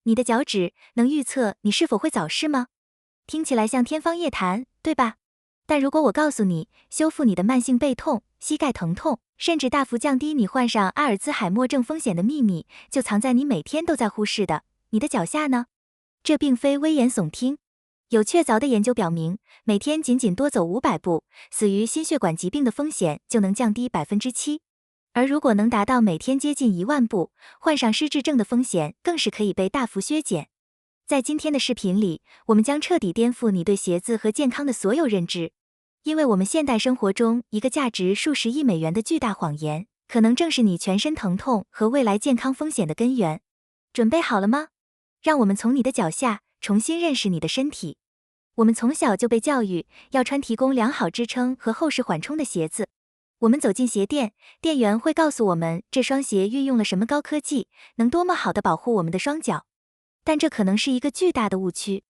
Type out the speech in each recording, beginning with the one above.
你的脚趾能预测你是否会早逝吗？听起来像天方夜谭，对吧？但如果我告诉你，修复你的慢性背痛、膝盖疼痛，甚至大幅降低你患上阿尔兹海默症风险的秘密，就藏在你每天都在忽视的你的脚下呢？这并非危言耸听。有确凿的研究表明，每天仅仅多走500步，死于心血管疾病的风险就能降低7%。而如果能达到每天接近1万步，患上失智症的风险更是可以被大幅削减。在今天的视频里，我们将彻底颠覆你对鞋子和健康的所有认知。因为我们现代生活中一个价值数十亿美元的巨大谎言，可能正是你全身疼痛和未来健康风险的根源。准备好了吗？让我们从你的脚下重新认识你的身体。我们从小就被教育要穿提供良好支撑和厚实缓冲的鞋子。我们走进鞋店，店员会告诉我们这双鞋运用了什么高科技，能多么好地保护我们的双脚。但这可能是一个巨大的误区。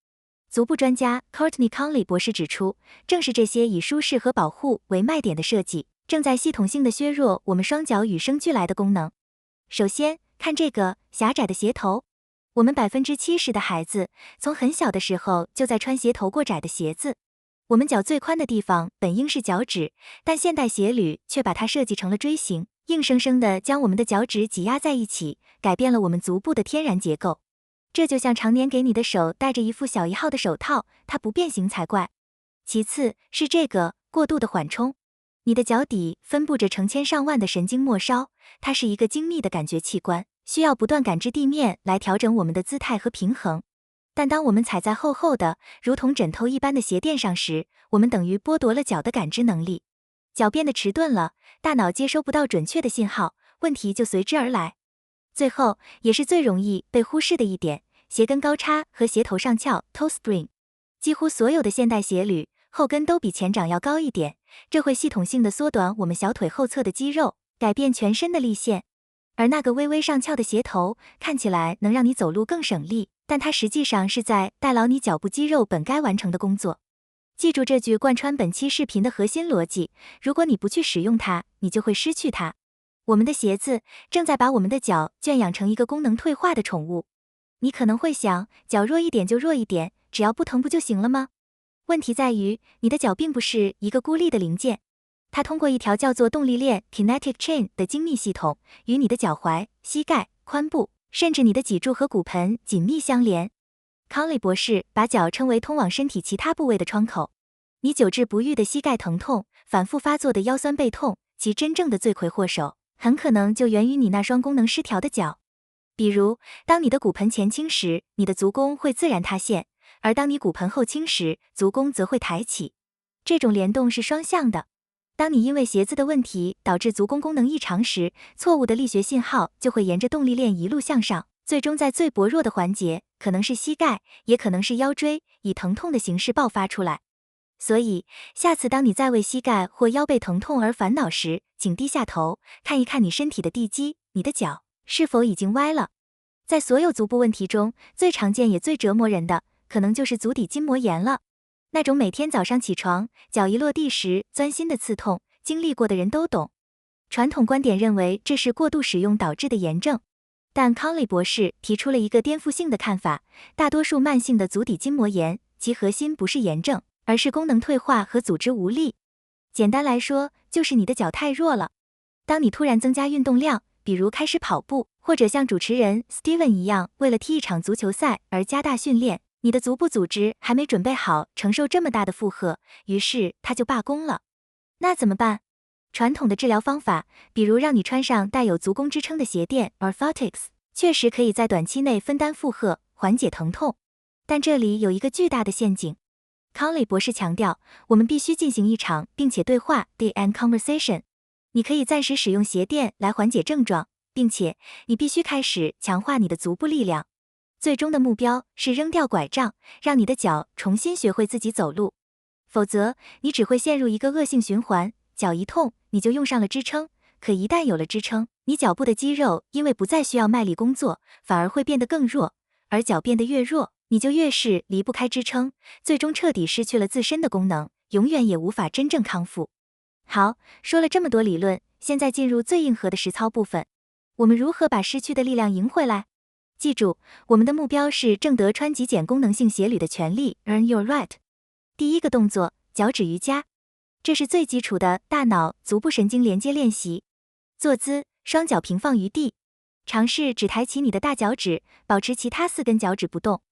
足部专家 Courtney Conley 博士指出，正是这些以舒适和保护为卖点的设计，正在系统性地削弱我们双脚与生俱来的功能。首先，看这个狭窄的鞋头。我们70%的孩子从很小的时候就在穿鞋头过窄的鞋子。我们脚最宽的地方本应是脚趾，但现代鞋履却把它设计成了锥形，硬生生地将我们的脚趾挤压在一起，改变了我们足部的天然结构。这就像常年给你的手戴着一副小1号的手套，它不变形才怪。其次是这个过度的缓冲。你的脚底分布着成千上万的神经末梢，它是一个精密的感觉器官，需要不断感知地面来调整我们的姿态和平衡。但当我们踩在厚厚的如同枕头一般的鞋垫上时，我们等于剥夺了脚的感知能力。脚变得迟钝了，大脑接收不到准确的信号，问题就随之而来。最后也是最容易被忽视的一点，鞋跟高叉和鞋头上翘 toe spring。 几乎所有的现代鞋履后跟都比前掌要高一点，这会系统性的缩短我们小腿后侧的肌肉，改变全身的力线。而那个微微上翘的鞋头看起来能让你走路更省力，但它实际上是在代劳你脚部肌肉本该完成的工作。记住这句贯穿本期视频的核心逻辑，如果你不去使用它，你就会失去它。我们的鞋子正在把我们的脚圈养成一个功能退化的宠物。你可能会想，脚弱一点就弱一点，只要不疼不就行了吗？问题在于，你的脚并不是一个孤立的零件，它通过一条叫做动力链 Kinetic Chain 的精密系统，与你的脚踝、膝盖、髋部，甚至你的脊柱和骨盆紧密相连。康利博士把脚称为通往身体其他部位的窗口。你久治不愈的膝盖疼痛，反复发作的腰酸背痛，其真正的罪魁祸首很可能就源于你那双功能失调的脚。比如，当你的骨盆前倾时，你的足弓会自然塌陷，而当你骨盆后倾时，足弓则会抬起。这种联动是双向的。当你因为鞋子的问题导致足弓功能异常时，错误的力学信号就会沿着动力链一路向上，最终在最薄弱的环节，可能是膝盖，也可能是腰椎，以疼痛的形式爆发出来。所以，下次当你在为膝盖或腰背疼痛而烦恼时，请低下头，看一看你身体的地基，你的脚是否已经歪了。在所有足部问题中，最常见也最折磨人的，可能就是足底筋膜炎了。那种每天早上起床，脚一落地时钻心的刺痛，经历过的人都懂。传统观点认为这是过度使用导致的炎症，但康利博士提出了一个颠覆性的看法，大多数慢性的足底筋膜炎，其核心不是炎症，而是功能退化和组织无力。简单来说，就是你的脚太弱了。当你突然增加运动量，比如开始跑步，或者像主持人 Steven 一样，为了踢一场足球赛而加大训练，你的足部组织还没准备好承受这么大的负荷，于是它就罢工了。那怎么办？传统的治疗方法，比如让你穿上带有足弓支撑的鞋垫 Orthotics， 确实可以在短期内分担负荷，缓解疼痛。但这里有一个巨大的陷阱。康利博士强调，我们必须进行一场并且对话 The End Conversation。你可以暂时使用鞋垫来缓解症状，并且你必须开始强化你的足部力量。最终的目标是扔掉拐杖，让你的脚重新学会自己走路。否则，你只会陷入一个恶性循环，脚一痛你就用上了支撑，可一旦有了支撑，你脚部的肌肉因为不再需要卖力工作，反而会变得更弱，而脚变得越弱，你就越是离不开支撑，最终彻底失去了自身的功能，永远也无法真正康复。好，说了这么多理论，现在进入最硬核的实操部分。我们如何把失去的力量赢回来？记住，我们的目标是挣得穿极简功能性鞋履的权利 ，Earn your right。第一个动作，脚趾瑜伽，这是最基础的大脑足部神经连接练习。坐姿，双脚平放于地，尝试只抬起你的大脚趾，保持其他4根脚趾不动。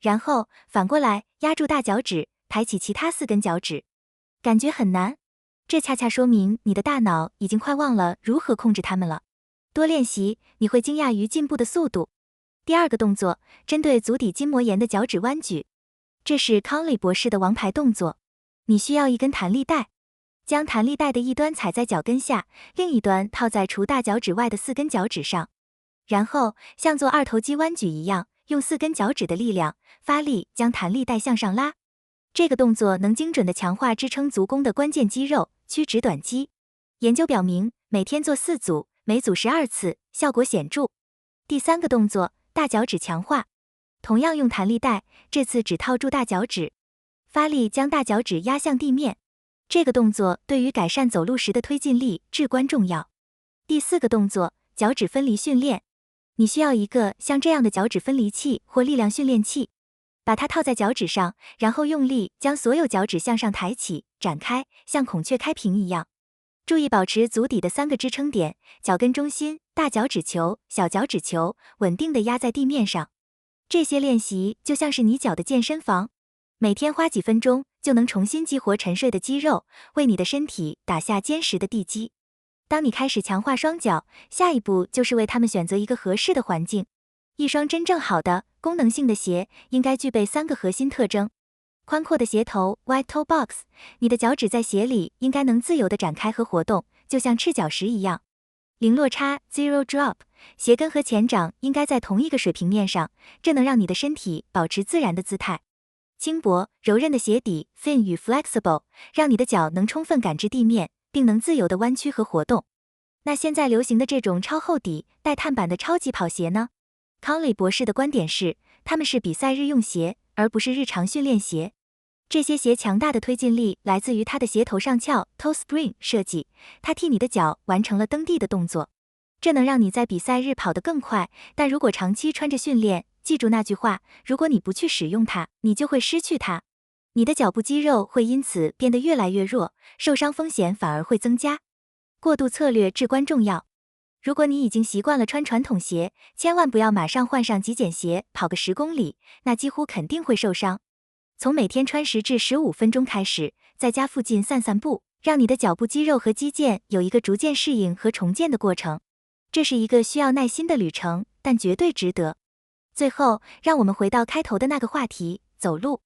然后反过来压住大脚趾，抬起其他4根脚趾。感觉很难？这恰恰说明你的大脑已经快忘了如何控制它们了。多练习，你会惊讶于进步的速度。第二个动作，针对足底筋膜炎的脚趾弯举，这是康利博士的王牌动作。你需要一根弹力带，将弹力带的一端踩在脚跟下，另一端套在除大脚趾外的4根脚趾上，然后像做2头肌弯举一样，用4根脚趾的力量发力将弹力带向上拉。这个动作能精准地强化支撑足弓的关键肌肉屈指短肌。研究表明，每天做4组，每组12次，效果显著。第三个动作，大脚趾强化，同样用弹力带，这次只套住大脚趾，发力将大脚趾压向地面。这个动作对于改善走路时的推进力至关重要。第四个动作，脚趾分离训练，你需要一个像这样的脚趾分离器或力量训练器，把它套在脚趾上，然后用力将所有脚趾向上抬起、展开，像孔雀开屏一样。注意保持足底的3个支撑点，脚跟中心、大脚趾球、小脚趾球稳定地压在地面上。这些练习就像是你脚的健身房，每天花几分钟就能重新激活沉睡的肌肉，为你的身体打下坚实的地基。当你开始强化双脚，下一步就是为它们选择一个合适的环境。一双真正好的功能性的鞋应该具备3个核心特征。宽阔的鞋头 wide toe box， 你的脚趾在鞋里应该能自由地展开和活动，就像赤脚石一样。零落差 zero drop， 鞋跟和前掌应该在同一个水平面上，这能让你的身体保持自然的姿态。轻薄柔韧的鞋底 thin 与 flexible， 让你的脚能充分感知地面，并能自由地弯曲和活动。那现在流行的这种超厚底带碳板的超级跑鞋呢？康利博士的观点是，它们是比赛日用鞋，而不是日常训练鞋。这些鞋强大的推进力来自于它的鞋头上翘 toe spring 设计，它替你的脚完成了蹬地的动作，这能让你在比赛日跑得更快。但如果长期穿着训练，记住那句话，如果你不去使用它，你就会失去它。你的脚部肌肉会因此变得越来越弱，受伤风险反而会增加。过渡策略至关重要。如果你已经习惯了穿传统鞋，千万不要马上换上极简鞋跑个10公里，那几乎肯定会受伤。从每天穿10至15分钟开始，在家附近散散步，让你的脚部肌肉和肌腱有一个逐渐适应和重建的过程。这是一个需要耐心的旅程，但绝对值得。最后，让我们回到开头的那个话题，走路。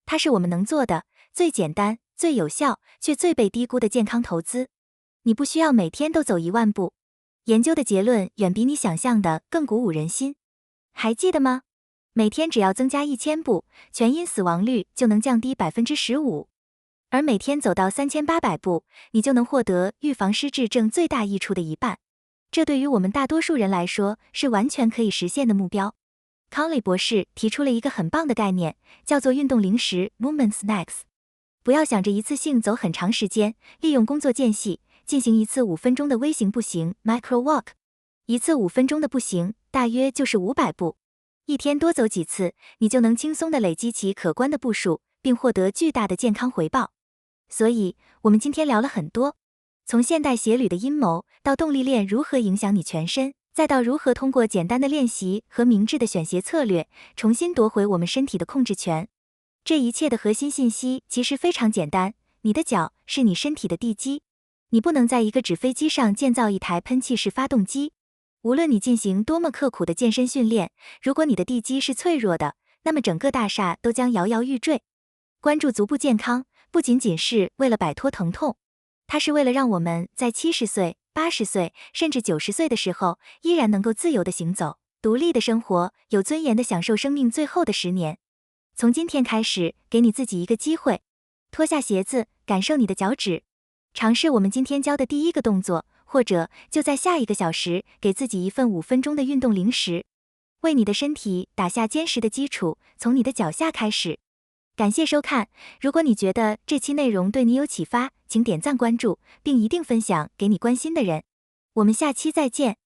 它是我们能做的最简单、最有效，却最被低估的健康投资。你不需要每天都走1万步。研究的结论远比你想象的更鼓舞人心。还记得吗？每天只要增加1000步，全因死亡率就能降低15%。而每天走到3800步，你就能获得预防失智症最大益处的1半。这对于我们大多数人来说是完全可以实现的目标。康利博士提出了一个很棒的概念，叫做运动零食 Movement Snacks。不要想着一次性走很长时间，利用工作间隙进行一次5分钟的微型步行 Micro Walk。一次5分钟的步行大约就是500步。一天多走几次，你就能轻松地累积起可观的步数，并获得巨大的健康回报。所以，我们今天聊了很多，从现代鞋履的阴谋，到动力链如何影响你全身，再到如何通过简单的练习和明智的选鞋策略，重新夺回我们身体的控制权。这一切的核心信息其实非常简单，你的脚是你身体的地基，你不能在一个纸飞机上建造一台喷气式发动机。无论你进行多么刻苦的健身训练，如果你的地基是脆弱的，那么整个大厦都将摇摇欲坠。关注足部健康，不仅仅是为了摆脱疼痛，它是为了让我们在70岁、80岁，甚至90岁的时候，依然能够自由地行走，独立的生活，有尊严地享受生命最后的10年。从今天开始，给你自己一个机会，脱下鞋子，感受你的脚趾，尝试我们今天教的第一个动作。或者就在下1个小时，给自己一份5分钟的运动零食，为你的身体打下坚实的基础，从你的脚下开始。感谢收看，如果你觉得这期内容对你有启发，请点赞关注，并一定分享给你关心的人。我们下期再见。